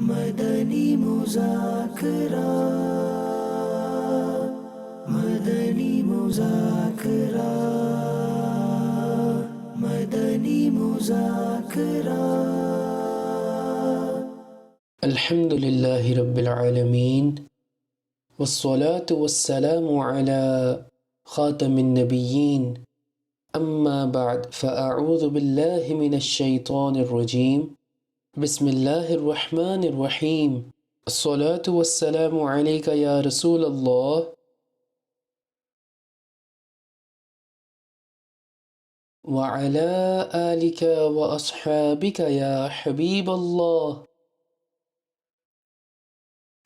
Madani Muzakara, Madani Muzakara, Madani Muzakara. Alhamdulillahi Rabbil Alameen, wassalatu wassalamu ala khatamin nabiyyin, amma ba'd, fa'a'udhu billahi minash shaytanir rajim. بسم الله الرحمن الرحيم. الصلاة والسلام عليك يا رسول الله وعلى آلك وأصحابك يا حبيب الله.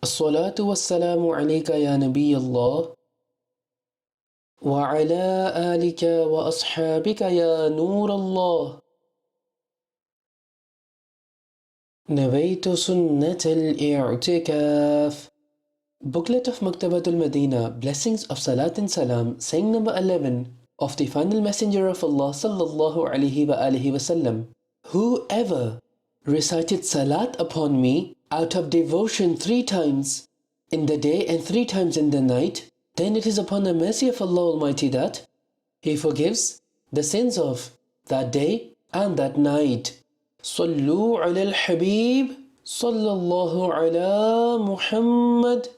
الصلاة والسلام عليك يا نبي الله وعلى آلك وأصحابك يا نور الله. نويت سنة الاعتكاف. Booklet of Maktabatul Medina, Blessings of Salat and Salam, saying number 11 of the final messenger of Allah sallallahu alaihi wasallam. Whoever recited Salat upon me out of devotion 3 times in the day and 3 times in the night, then it is upon the mercy of Allah Almighty that He forgives the sins of that day and that night. صلوا على الحبيب صلى الله على محمد.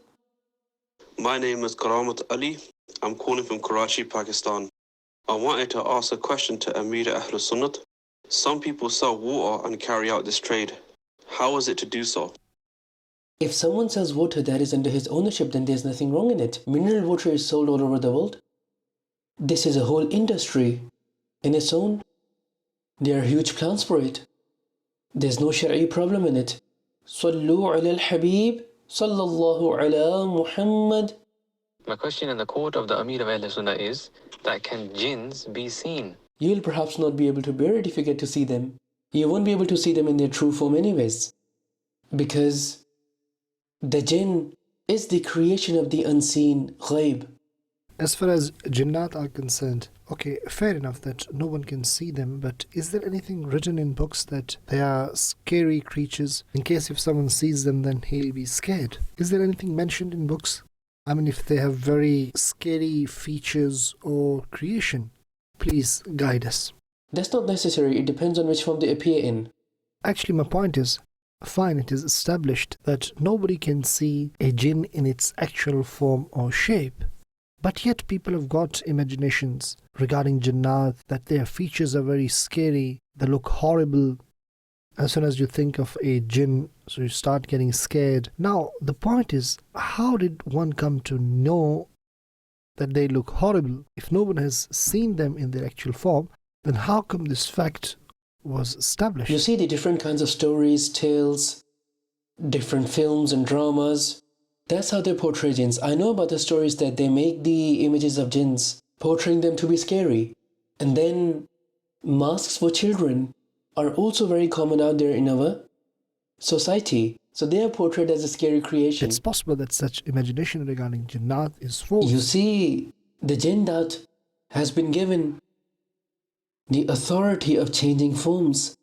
My name is Karamat Ali. I'm calling from Karachi, Pakistan. I wanted to ask a question to Amir Ahlus Sunnah. Some people sell water and carry out this trade. How is it to do so? If someone sells water that is under his ownership, then there's nothing wrong in it. Mineral water is sold all over the world. This is a whole industry in its own. There are huge plans for it. There's no Shari'i problem in it. Sallu ala al-Habib, sallallahu ala Muhammad. My question in the court of the Amir of Ahl Sunnah is that can jinns be seen? You'll perhaps not be able to bear it if you get to see them. You won't be able to see them in their true form anyways. Because the jinn is the creation of the unseen, ghaib. As far as jinnat are concerned, okay, fair enough that no one can see them, but is there anything written in books that they are scary creatures? In case if someone sees them, then he'll be scared. Is there anything mentioned in books? I mean, if they have very scary features or creation, please guide us. That's not necessary. It depends on which form they appear in. Actually, my point is, fine, it is established that nobody can see a jinn in its actual form or shape. But yet people have got imaginations regarding jinnat, that their features are very scary, they look horrible. As soon as you think of a jinn, so you start getting scared. Now, the point is, how did one come to know that they look horrible? If no one has seen them in their actual form, then how come this fact was established? You see the different kinds of stories, tales, different films and dramas. That's how they portray jinns. I know about the stories that they make the images of jinns, portraying them to be scary. And then masks for children are also very common out there in our society. So they are portrayed as a scary creation. It's possible that such imagination regarding jinnat is false. You see, the jinn that has been given the authority of changing forms.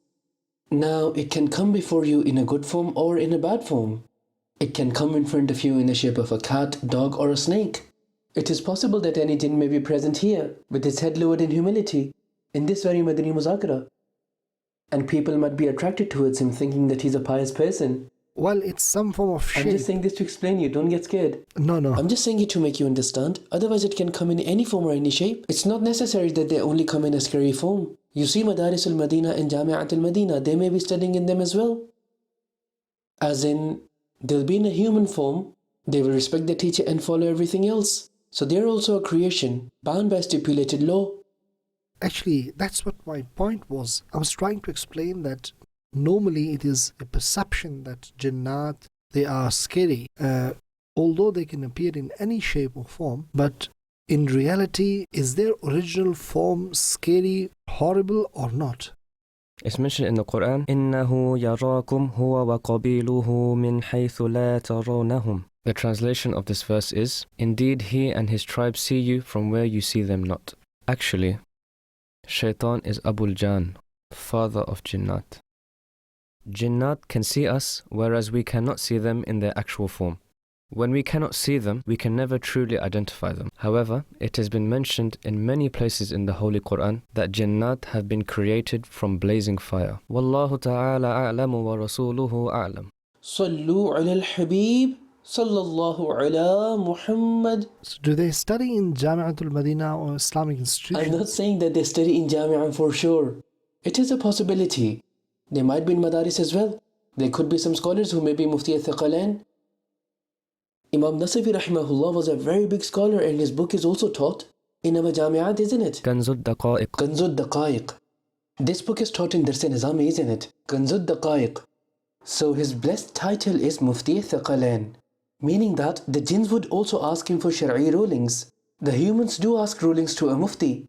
Now it can come before you in a good form or in a bad form. It can come in front of you in the shape of a cat, dog or a snake. It is possible that any jinn may be present here with his head lowered in humility in this very Madani Muzakara. And people might be attracted towards him thinking that he's a pious person. Well, it's some form of shape. I'm just saying this to explain you, don't get scared. No. I'm just saying it to make you understand. Otherwise it can come in any form or any shape. It's not necessary that they only come in a scary form. You see Madaris al-Madina and Jami'at al-Madina, they may be studying in them as well. As in, they'll be in a human form, they will respect the teacher and follow everything else. So they're also a creation, bound by stipulated law. Actually, that's what my point was. I was trying to explain that normally it is a perception that jinnat, they are scary, although they can appear in any shape or form. But in reality, is their original form scary, horrible or not? It's mentioned in the Quran, إِنَّهُ يَرَاكُمْ هُوَ وَقَبِيلُهُ مِنْ حَيْثُ لَا تَرَوْنَهُمْ. The translation of this verse is, indeed he and his tribe see you from where you see them not. Actually, Shaitan is Abul Jan, father of Jinnat. Jinnat can see us, whereas we cannot see them in their actual form. When we cannot see them, we can never truly identify them. However, it has been mentioned in many places in the Holy Quran that Jinnat have been created from blazing fire. Wallahu ta'ala a'lamu wa rasuluhu a'lam. Sallu ala al-Habib, sallallahu ala Muhammad. So do they study in Jami'atul Madina or Islamic I'm institutions? not saying that they study in Jami'ah for sure. It is a possibility. They might be in Madaris as well. There could be some scholars who may be Mufti al-Thaqalain. Imam Nasafi rahimahullah was a very big scholar and his book is also taught in our Jami'at, isn't it? Kanzud Daqa'iq. Kanzud Daqa'iq. This book is taught in Dars-e Nizami, isn't it? Kanzud Daqa'iq. So his blessed title is Mufti al-Thaqalain, meaning that the jinns would also ask him for Shari'i rulings. The humans do ask rulings to a Mufti,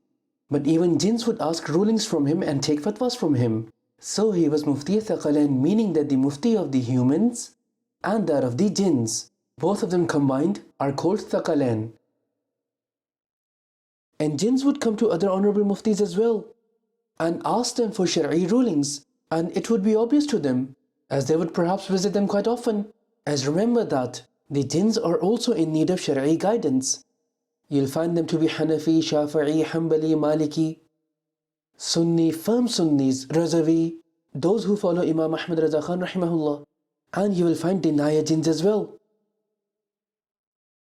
but even jinns would ask rulings from him and take fatwas from him. So he was Mufti al-Thaqalain, meaning that the Mufti of the humans and that of the jinns, both of them combined, are called Thaqalain. And jinns would come to other honorable muftis as well and ask them for Shari'i rulings, and it would be obvious to them, as they would perhaps visit them quite often. As remember that the jinns are also in need of Shari'i guidance. You'll find them to be Hanafi, Shafi'i, Hanbali, Maliki, Sunni, firm Sunnis, Razavi, those who follow Imam Ahmad Raza Khan rahimahullah. And you will find denier jinns as well.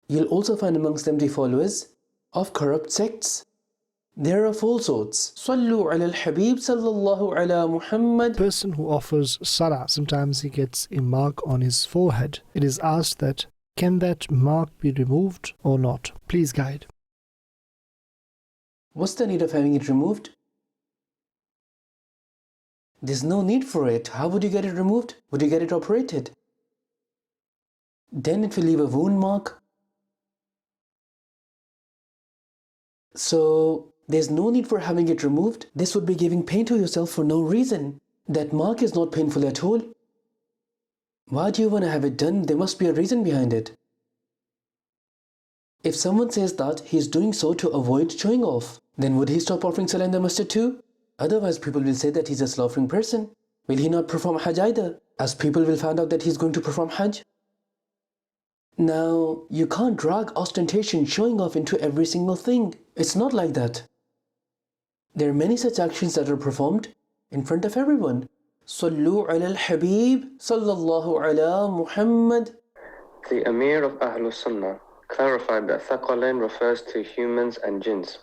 You'll also find amongst them the followers of corrupt sects. There are of all sorts. Sallu ala al-Habib sallallahu ala Muhammad. Person who offers salah, sometimes he gets a mark on his forehead. It is asked that, can that mark be removed or not? Please guide. What's the need of having it removed? There's no need for it. How would you get it removed? Would you get it operated? Then it will leave a wound mark. So there's no need for having it removed. This would be giving pain to yourself for no reason. That mark is not painful at all. Why do you want to have it done? There must be a reason behind it. If someone says that he's doing so to avoid showing off, then would he stop offering salah in the masjid too? Otherwise people will say that he's a slaughtering person. Will he not perform Hajj either, as people will find out that he's going to perform Hajj? Now, you can't drag ostentation, showing off into every single thing. It's not like that. There are many such actions that are performed in front of everyone. Sallu ala al-Habib sallallahu ala Muhammad. The Amir of Ahlul Sunnah clarified that Thaqalain refers to humans and jinns.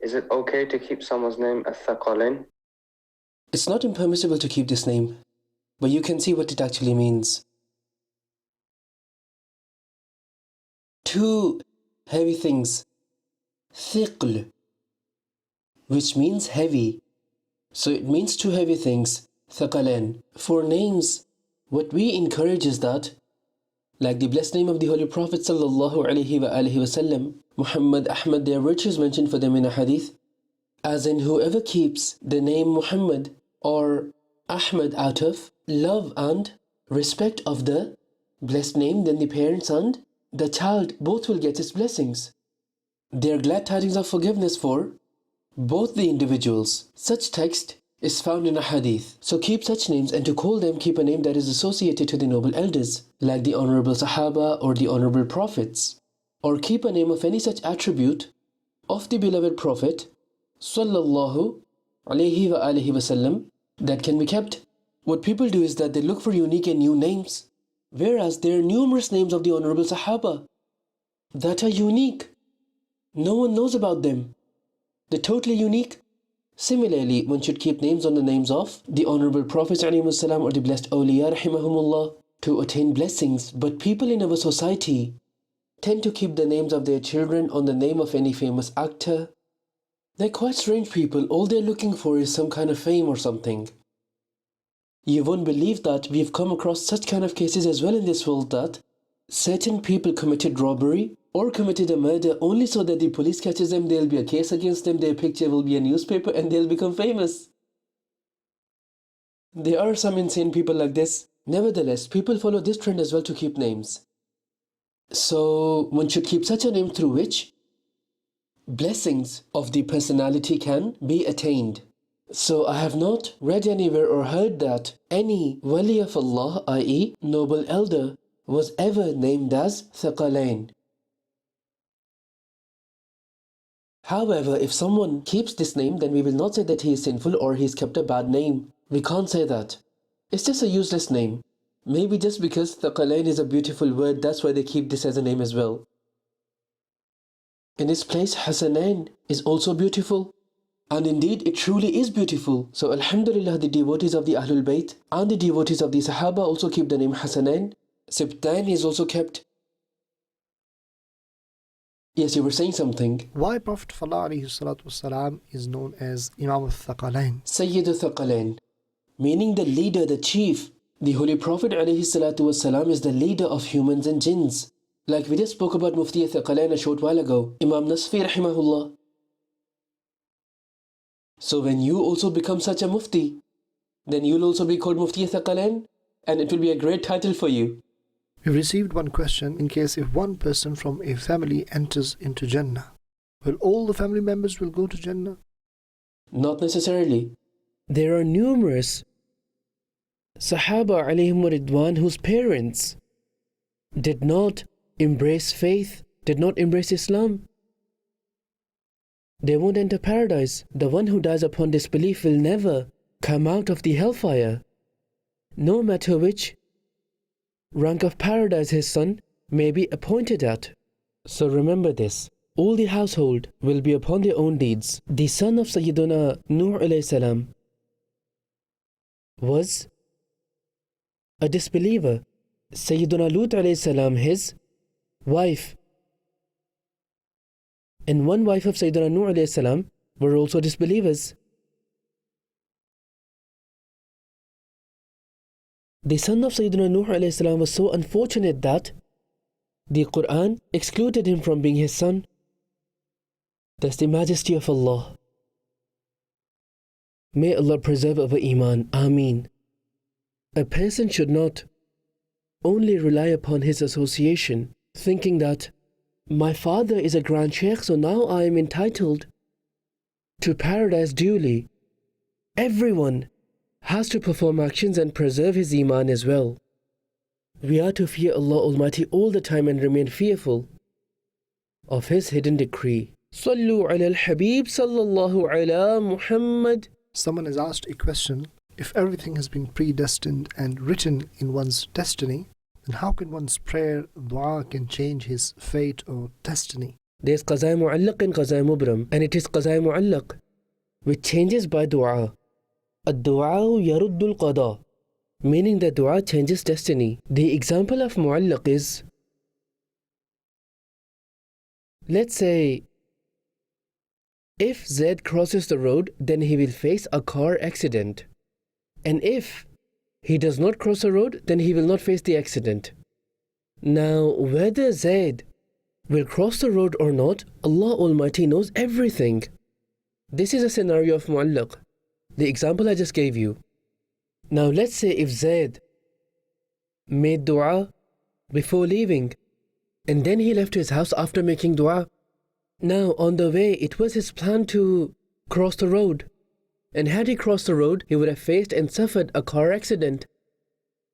Is it okay to keep someone's name as Thaqalain? It's not impermissible to keep this name, but you can see what it actually means. Two heavy things. Thiql, which means heavy. So it means two heavy things. Thaqalain. For names, what we encourage is that, like the blessed name of the Holy Prophet sallallahu alaihi wasallam, Muhammad, Ahmad, their virtues mentioned for them in a hadith, as in whoever keeps the name Muhammad or Ahmad out of love and respect of the blessed name, then the parents and the child both will get its blessings. They are glad tidings of forgiveness for both the individuals. Such text is found in a hadith. So keep such names, and to call them, keep a name that is associated to the noble elders, like the honorable Sahaba or the honorable prophets. Or keep a name of any such attribute of the beloved Prophet sallallahu alaihi wasallam that can be kept. What people do is that they look for unique and new names, whereas there are numerous names of the honorable Sahaba that are unique. No one knows about them. They're totally unique. Similarly, one should keep names on the names of the honorable Prophets ﷺ or the blessed awliya rahimahumullah to attain blessings. But people in our society tend to keep the names of their children on the name of any famous actor. They're quite strange people. All they're looking for is some kind of fame or something. You won't believe that we've come across such kind of cases as well in this world, that certain people committed robbery or committed a murder only so that the police catches them, there'll be a case against them, their picture will be a newspaper, and they'll become famous. There are some insane people like this. Nevertheless, people follow this trend as well to keep names. So one should keep such a name through which blessings of the personality can be attained. So I have not read anywhere or heard that any Wali of Allah, i.e. noble elder, was ever named as Thaqalain. However, if someone keeps this name, then we will not say that he is sinful or he's kept a bad name. We can't say that. It's just a useless name. Maybe just because Thaqalain is a beautiful word, that's why they keep this as a name as well. In its place, Hasanain is also beautiful. And indeed, it truly is beautiful. So Alhamdulillah, the devotees of the Ahlul Bayt and the devotees of the Sahaba also keep the name Hasanain. Sibtain is also kept. Yes, you were saying something. Why Prophet ﷺ is known as Imam al-Thaqalain? Sayyidu Thaqalain, meaning the leader, the chief. The Holy Prophet ﷺ is the leader of humans and jinns. Like we just spoke about Mufti Thaqalain a short while ago, Imam Nasfi rahimahullah. So when you also become such a Mufti, then you'll also be called Mufti Thaqalain, and it will be a great title for you. We received one question: in case if one person from a family enters into Jannah, will all the family members will go to Jannah? Not necessarily. There are numerous Sahaba alayhim ridwan whose parents did not embrace faith, did not embrace Islam. They won't enter paradise. The one who dies upon disbelief will never come out of the hellfire, no matter which rank of paradise his son may be appointed at. So remember this. All the household will be upon their own deeds. The son of Sayyiduna Nuh alayhi salam was a disbeliever. Sayyiduna Lut alayhi salam, his wife, and one wife of Sayyiduna Nuh alayhi salam were also disbelievers. The son of Sayyiduna Nuh alayhi salam was so unfortunate that the Quran excluded him from being his son. That's the majesty of Allah. May Allah preserve our Iman. Ameen. A person should not only rely upon his association, thinking that my father is a grand sheikh, so now I am entitled to paradise duly. Everyone has to perform actions and preserve his Iman as well. We are to fear Allah Almighty all the time and remain fearful of His hidden decree. Sallu ala al-Habib sallallahu ala Muhammad. Someone has asked a question: if everything has been predestined and written in one's destiny, then how can one's prayer, dua, can change his fate or destiny? There's qaza mu'allaq and qaza mubram, and it is qaza mu'allaq, which changes by dua. Ad-du'a yaruddu al-qada, meaning that dua changes destiny. The example of mu'allaq is, let's say, if Zaid crosses the road, then he will face a car accident. And if he does not cross the road, then he will not face the accident. Now, whether Zaid will cross the road or not, Allah Almighty knows everything. This is a scenario of mu'allaq, the example I just gave you. Now, let's say if Zaid made dua before leaving, and then he left his house after making dua. Now, on the way, it was his plan to cross the road. And had he crossed the road, he would have faced and suffered a car accident.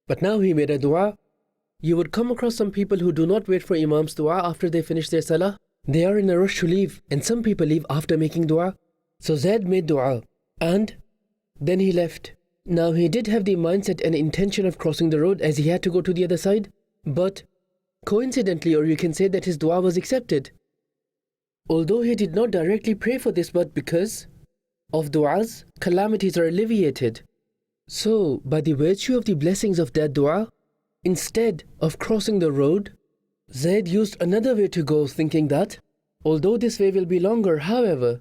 But now he made a dua. You would come across some people who do not wait for Imam's dua after they finish their salah. They are in a rush to leave, and some people leave after making dua. So Zaid made dua, and then he left. Now he did have the mindset and intention of crossing the road as he had to go to the other side. But coincidentally, or you can say that his dua was accepted. Although he did not directly pray for this, but because of du'as, calamities are alleviated. So, by the virtue of the blessings of that dua, instead of crossing the road, Zaid used another way to go, thinking that, although this way will be longer, however,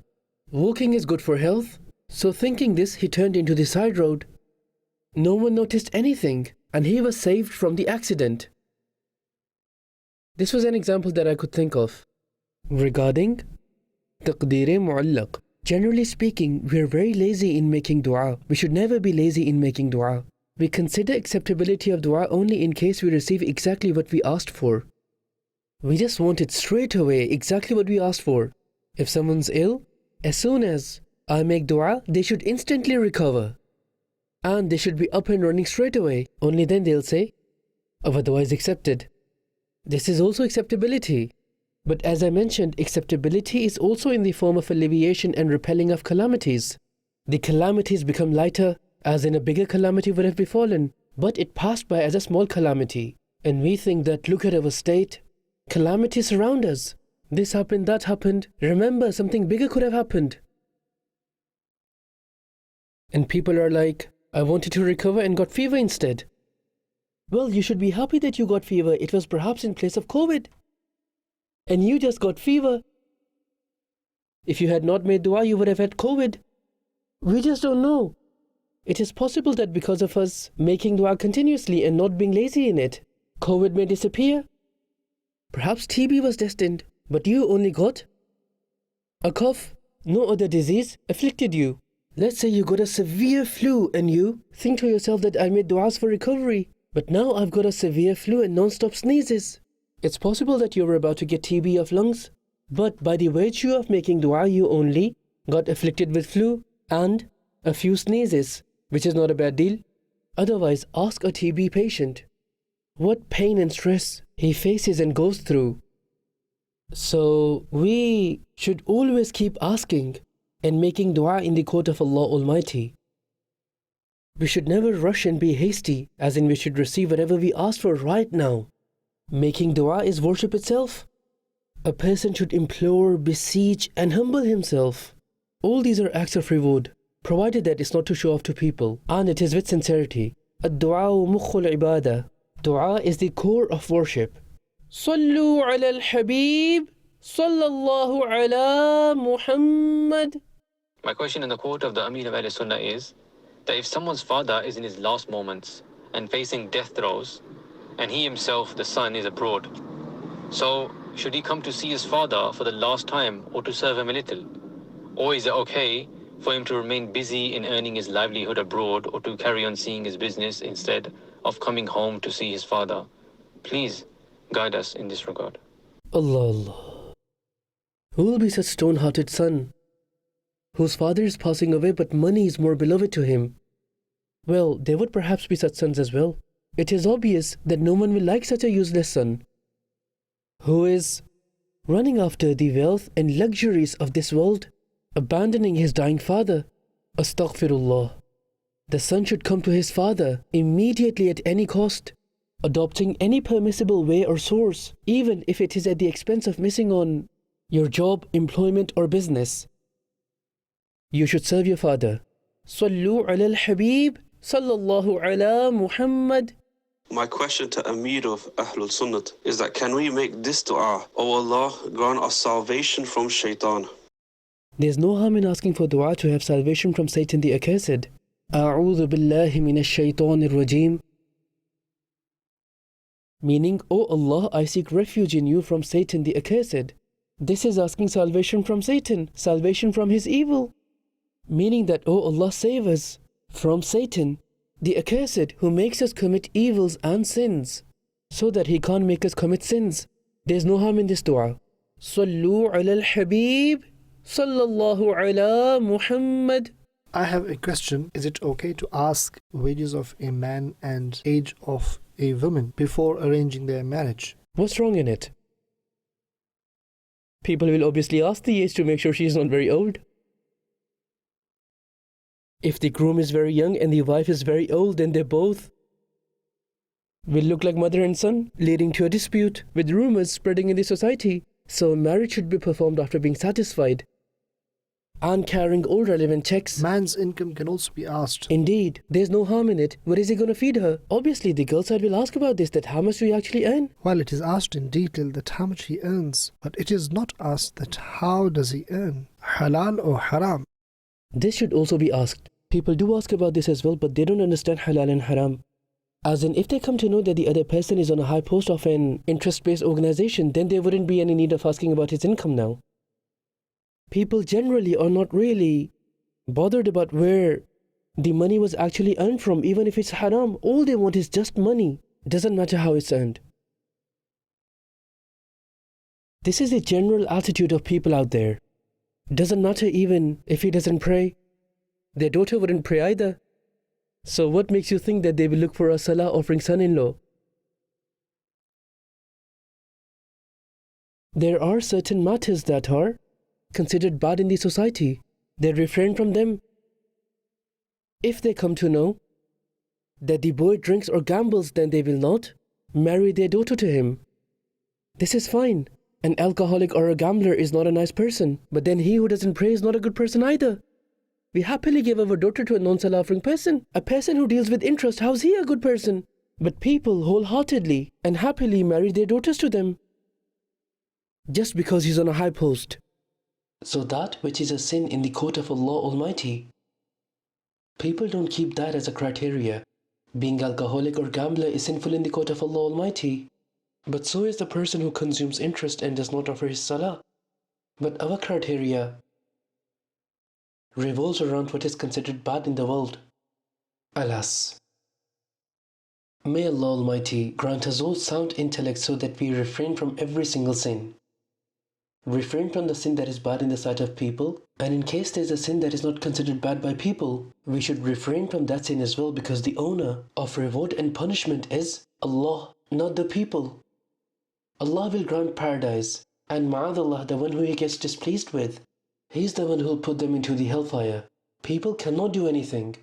walking is good for health. So thinking this, he turned into the side road. No one noticed anything, and he was saved from the accident. This was an example that I could think of. Regarding taqdeer mu'allaq, generally speaking, we are very lazy in making dua. We should never be lazy in making dua. We consider acceptability of dua only in case we receive exactly what we asked for. We just want it straight away, exactly what we asked for. If someone's ill, as soon as I make dua, they should instantly recover. And they should be up and running straight away. Only then they'll say, otherwise accepted. This is also acceptability. But as I mentioned, acceptability is also in the form of alleviation and repelling of calamities. The calamities become lighter, as in a bigger calamity would have befallen, but it passed by as a small calamity. And we think that, look at our state, calamities surround us. This happened, that happened. Remember, something bigger could have happened. And people are like, I wanted to recover and got fever instead. Well, you should be happy that you got fever. It was perhaps in place of COVID. And you just got fever. If you had not made dua, you would have had COVID. We just don't know. It is possible that because of us making dua continuously and not being lazy in it, COVID may disappear. Perhaps TB was destined, but you only got a cough. No other disease afflicted you. Let's say you got a severe flu and you think to yourself that I made duas for recovery, but now I've got a severe flu and non-stop sneezes. It's possible that you were about to get TB of lungs, but by the virtue of making dua, you only got afflicted with flu and a few sneezes, which is not a bad deal. Otherwise, ask a TB patient what pain and stress he faces and goes through. So we should always keep asking and making dua in the court of Allah Almighty. We should never rush and be hasty, as in we should receive whatever we ask for right now. Making dua is worship itself. A person should implore, beseech and humble himself. All these are acts of reward, provided that it's not to show off to people, and it is with sincerity. Ad-du'a mukhul ibadah. Dua is the core of worship. Sallu ala al-habib, sallallahu ala Muhammad. My question in the quote of the Amir of Ahl Sunnah is that if someone's father is in his last moments and facing death throes, and he himself, the son, is abroad, so should he come to see his father for the last time or to serve him a little? Or is it okay for him to remain busy in earning his livelihood abroad or to carry on seeing his business instead of coming home to see his father? Please guide us in this regard. Allah. Who will be such stone-hearted son, whose father is passing away but money is more beloved to him? Well, there would perhaps be such sons as well. It is obvious that no one will like such a useless son, who is running after the wealth and luxuries of this world, abandoning his dying father. Astaghfirullah. The son should come to his father immediately at any cost, adopting any permissible way or source, even if it is at the expense of missing on your job, employment or business. You should serve your father. Sallu ala al-habib, sallallahu ala Muhammad. My question to Amir of Ahlul Sunnat is that can we make this dua, O Allah, grant us salvation from shaitan? There's no harm in asking for dua to have salvation from Satan the accursed. A'udhu billahi minash shaitanir rajim. Meaning, O Allah, I seek refuge in you from Satan the accursed. This is asking salvation from Satan, salvation from his evil. Meaning that, O Allah, save us from Satan, the accursed, who makes us commit evils and sins, so that he can't make us commit sins. There's no harm in this dua. Sallu ala al-habib, sallallahu ala Muhammad. I have a question. Is it okay to ask wages of a man and age of a woman before arranging their marriage? What's wrong in it? People will obviously ask the age to make sure she's not very old. If the groom is very young and the wife is very old, then they both will look like mother and son, leading to a dispute with rumors spreading in the society. So marriage should be performed after being satisfied and carrying all relevant checks. Man's income can also be asked. Indeed, there's no harm in it. What is he going to feed her? Obviously, the girl side will ask about this, that how much do you actually earn? Well, it is asked in detail that how much he earns, but it is not asked that how does he earn, halal or haram. This should also be asked. People do ask about this as well, but they don't understand halal and haram. As in, if they come to know that the other person is on a high post of an interest-based organization, then there wouldn't be any need of asking about his income now. People generally are not really bothered about where the money was actually earned from, even if it's haram. All they want is just money. It doesn't matter how it's earned. This is the general attitude of people out there. Doesn't matter even if he doesn't pray. Their daughter wouldn't pray either. So what makes you think that they will look for a salah offering son-in-law? There are certain matters that are considered bad in the society. They refrain from them. If they come to know that the boy drinks or gambles, then they will not marry their daughter to him. This is fine. An alcoholic or a gambler is not a nice person, but then he who doesn't pray is not a good person either. We happily give our daughter to a non-salah offering person. A person who deals with interest, how's he a good person? But people wholeheartedly and happily marry their daughters to them just because he's on a high post. So that which is a sin in the court of Allah Almighty, people don't keep that as a criteria. Being alcoholic or gambler is sinful in the court of Allah Almighty. But so is the person who consumes interest and does not offer his salah. But our criteria revolves around what is considered bad in the world. Alas. May Allah Almighty grant us all sound intellect so that we refrain from every single sin. Refrain from the sin that is bad in the sight of people, and in case there is a sin that is not considered bad by people, we should refrain from that sin as well, because the owner of reward and punishment is Allah, not the people. Allah will grant paradise, and ma'adallah, the one who He gets displeased with, He's the one who will put them into the hellfire. People cannot do anything.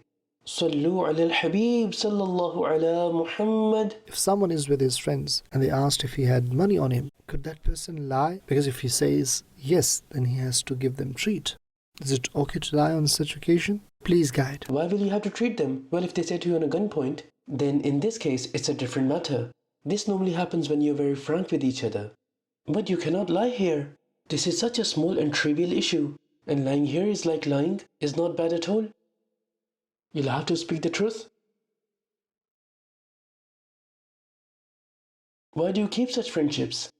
Sallu ala al-Habib sallallahu ala Muhammad. If someone is with his friends and they asked if he had money on him, could that person lie? Because if he says yes, then he has to give them treat. Is it okay to lie on such occasion? Please guide. Why will you have to treat them? Well, if they say to you on a gunpoint, then in this case it's a different matter. This normally happens when you're very frank with each other. But you cannot lie here. This is such a small and trivial issue. And lying here is like lying, is not bad at all. You'll have to speak the truth. Why do you keep such friendships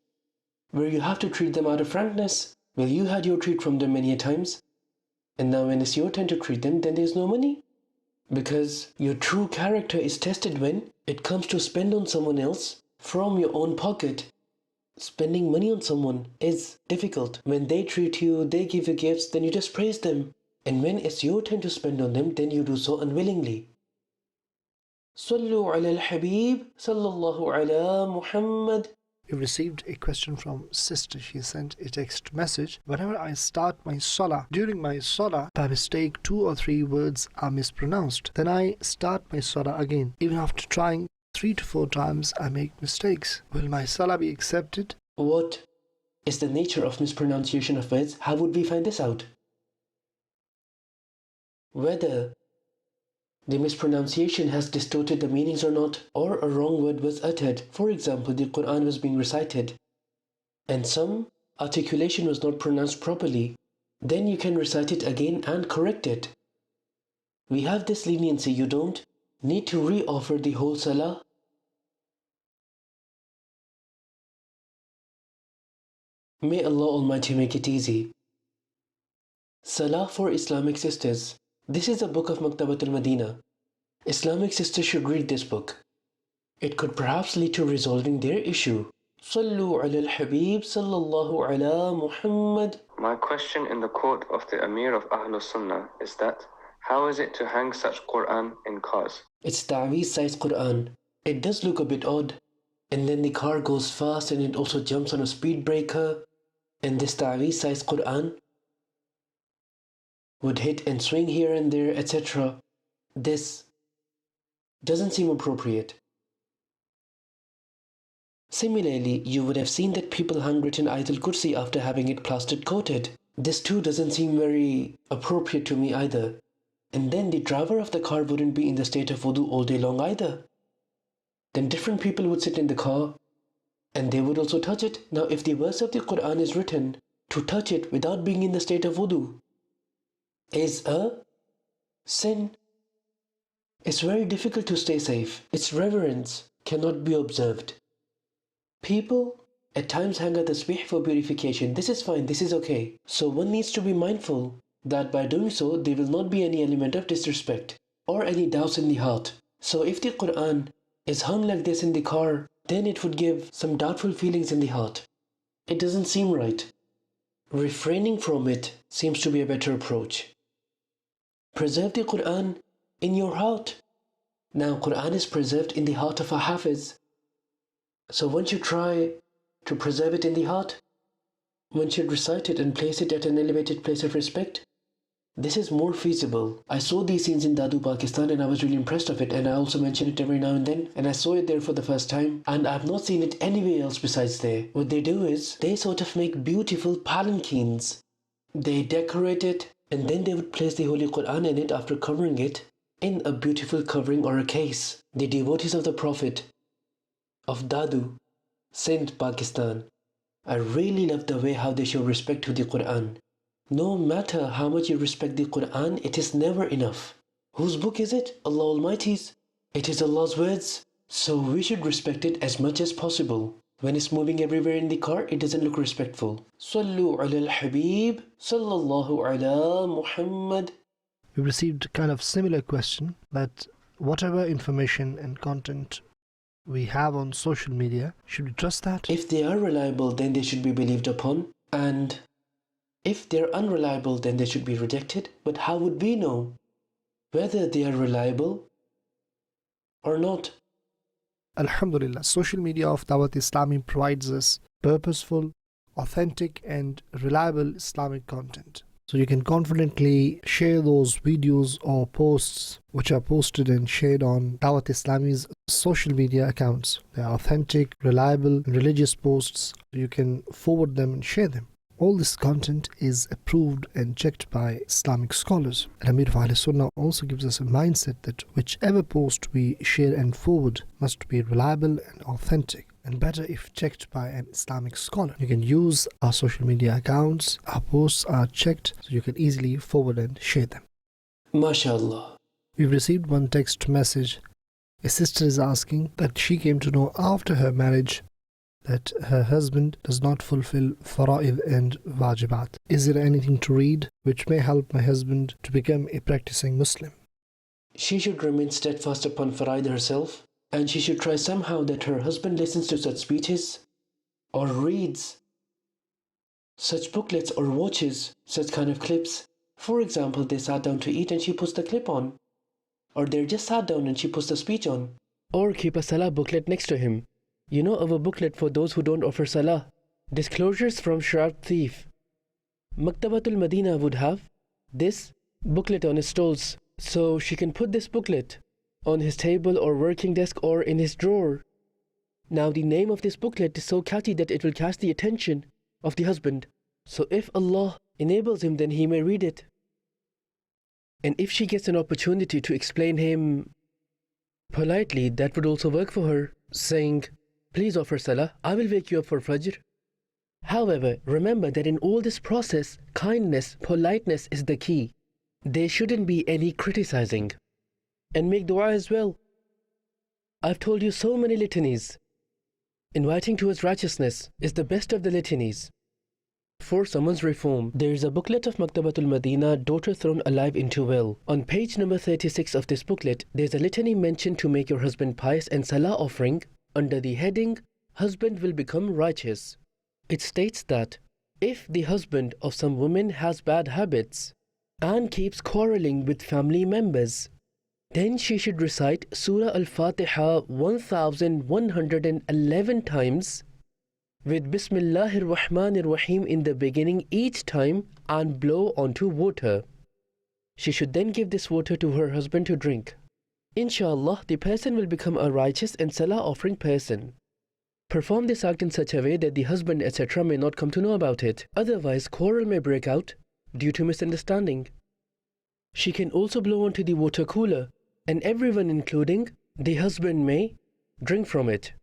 where you have to treat them out of frankness? Well, you had your treat from them many a times, and now when it's your turn to treat them, then there's no money. Because your true character is tested when it comes to spend on someone else from your own pocket. Spending money on someone is difficult. When they treat you, they give you gifts, then you just praise them. And when it's your turn to spend on them, then you do so unwillingly. Sallu ala al-Habib sallallahu ala Muhammad. We received a question from sister. She sent a text message. Whenever I start my salah, during my salah, by mistake 2 or 3 words are mispronounced. Then I start my salah again. Even after trying 3 to 4 times, I make mistakes. Will my salah be accepted? What is the nature of mispronunciation of words? How would we find this out? Whether the mispronunciation has distorted the meanings or not, or a wrong word was uttered. For example, the Quran was being recited, and some articulation was not pronounced properly. Then you can recite it again and correct it. We have this leniency. You don't need to re-offer the whole salah. May Allah Almighty make it easy. Salah for Islamic sisters. This is a book of Maktabatul Madina. Islamic sisters should read this book. It could perhaps lead to resolving their issue. Sallu ala al-Habib sallallahu ala Muhammad. My question in the court of the Amir of Ahlul Sunnah is that how is it to hang such Quran in cars? It's ta'weez size Quran. It does look a bit odd. And then the car goes fast and it also jumps on a speed breaker. And this ta'weez size Quran would hit and swing here and there, etc. This doesn't seem appropriate. Similarly, you would have seen that people hung written Ayatul Kursi after having it plastered coated. This too doesn't seem very appropriate to me either. And then the driver of the car wouldn't be in the state of wudu all day long either. Then different people would sit in the car and they would also touch it. Now if the verse of the Quran is written to touch it without being in the state of wudu is a sin. It's very difficult to stay safe. Its reverence cannot be observed. People at times hang a tasbih for purification. This is fine, this is okay. So one needs to be mindful that by doing so, there will not be any element of disrespect or any doubts in the heart. So if the Quran is hung like this in the car, then it would give some doubtful feelings in the heart. It doesn't seem right. refraining from it seems to be a better approach. Preserve the Quran in your heart. Now, Quran is preserved in the heart of a Hafiz. So one should try to preserve it in the heart. One should recite it and place it at an elevated place of respect. This is more feasible. I saw these scenes in Dadu, Pakistan, and I was really impressed of it, and I also mention it every now and then, and I saw it there for the first time, and I've not seen it anywhere else besides there. What they do is, they sort of make beautiful palanquins. They decorate it, and then they would place the Holy Quran in it after covering it in a beautiful covering or a case. The devotees of the Prophet of Dadu, Sindh, Pakistan, I really love the way how they show respect to the Quran. No matter how much you respect the Quran, it is never enough. Whose book is it? Allah Almighty's. It is Allah's words. So we should respect it as much as possible. When it's moving everywhere in the car, it doesn't look respectful. Sallu ala al-Habib, sallallahu ala Muhammad. We received a kind of similar question that whatever information and content we have on social media, should we trust that? If they are reliable, then they should be believed upon. And if they're unreliable, then they should be rejected. But how would we know whether they are reliable or not? Alhamdulillah, social media of Dawat Islami provides us purposeful, authentic and reliable Islamic content. So you can confidently share those videos or posts which are posted and shared on Dawat Islami's social media accounts. They are authentic, reliable, and religious posts. You can forward them and share them. All this content is approved and checked by Islamic scholars. And Amir of Ahl Sunnah also gives us a mindset that whichever post we share and forward must be reliable and authentic, and better if checked by an Islamic scholar. You can use our social media accounts. Our posts are checked, so you can easily forward and share them. MashaAllah. We've received one text message. A sister is asking that she came to know after her marriage that her husband does not fulfill fara'id and wajibat. Is there anything to read which may help my husband to become a practicing Muslim? She should remain steadfast upon fara'id herself, and she should try somehow that her husband listens to such speeches or reads such booklets or watches such kind of clips. For example, they sat down to eat and she puts the clip on, or they just sat down and she puts the speech on. Or keep a salah booklet next to him. You know, of a booklet for those who don't offer salah. Disclosures from Sharp Thief. Maktabatul Madina would have this booklet on his stalls, so she can put this booklet on his table or working desk or in his drawer. Now the name of this booklet is so catchy that it will catch the attention of the husband. So if Allah enables him, then he may read it. And if she gets an opportunity to explain him politely, that would also work for her, saying, please offer salah, I will wake you up for Fajr. However, remember that in all this process, kindness, politeness is the key. There shouldn't be any criticizing. And make dua as well. I've told you so many litanies. Inviting towards righteousness is the best of the litanies. For someone's reform, there is a booklet of Maktabatul Madina, Daughter Thrown Alive into Well. On page number 36 of this booklet, there's a litany mentioned to make your husband pious and salah offering under the heading, Husband will become righteous. It states that if the husband of some woman has bad habits and keeps quarreling with family members, then she should recite Surah Al-Fatiha 1111 times with Bismillahir Rahmanir Rahim in the beginning each time and blow onto water. She should then give this water to her husband to drink. Inshallah, the person will become a righteous and salah offering person. Perform this act in such a way that the husband etc. may not come to know about it. Otherwise, quarrel may break out due to misunderstanding. She can also blow onto the water cooler, and everyone, including the husband, may drink from it.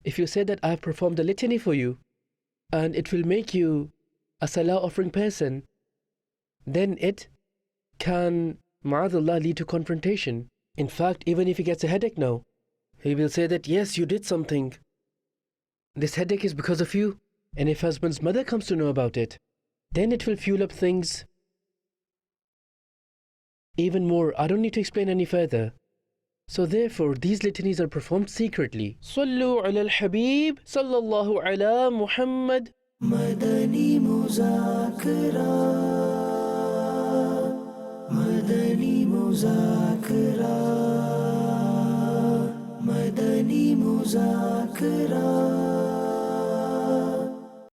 If you say that I have performed a litany for you, and it will make you a salah offering person, then it can, ma'adallah, lead to confrontation. In fact, even if he gets a headache now, he will say that, yes, you did something. This headache is because of you. And if husband's mother comes to know about it, then it will fuel up things even more. I don't need to explain any further. So therefore, these litanies are performed secretly. Sallu ala al-Habib, sallallahu ala Muhammad. Madani Muzakara, Madani Muzakara, Madani Muzakara.